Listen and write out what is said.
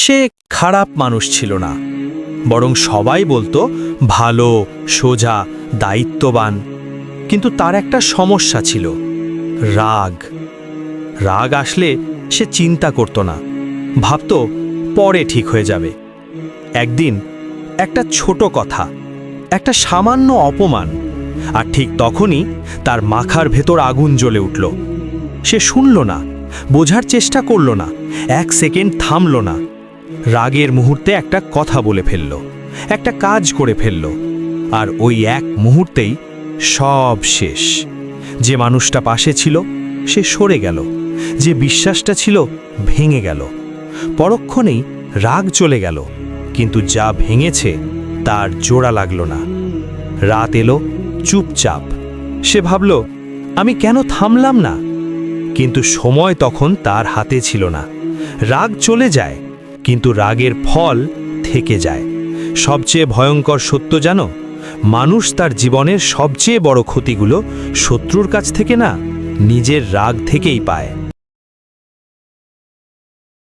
সে খারাপ মানুষ ছিল না, বরং সবাই বলতো ভালো, সোজা, দায়িত্ববান। কিন্তু তার একটা সমস্যা ছিল, রাগ। রাগ আসলে সে চিন্তা করত না, ভাবতো পরে ঠিক হয়ে যাবে। একদিন একটা ছোট কথা, একটা সামান্য অপমান, আর ঠিক তখনই তার মাথার ভেতর আগুন জ্বলে উঠল। সে শুনল না, বোঝার চেষ্টা করল না, এক সেকেন্ড থামল না। রাগের মুহূর্তে একটা কথা বলে ফেলল, একটা কাজ করে ফেলল, আর ওই এক মুহূর্তেই সব শেষ। যে মানুষটা পাশে ছিল সে সরে গেল, যে বিশ্বাসটা ছিল ভেঙে গেল। পরক্ষণেই রাগ চলে গেল, কিন্তু যা ভেঙেছে তার জোড়া লাগল না। রাত এলো, চুপচাপ। সে ভাবল, আমি কেন থামলাম না? কিন্তু সময় তখন তার হাতে ছিল না। রাগ চলে যায়, কিন্তু রাগের ফল থেকে যায়। সবচেয়ে ভয়ঙ্কর সত্য জানো, মানুষ তার জীবনের সবচেয়ে বড় ক্ষতিগুলো শত্রুর কাছ থেকে না, নিজের রাগ থেকেই পায়।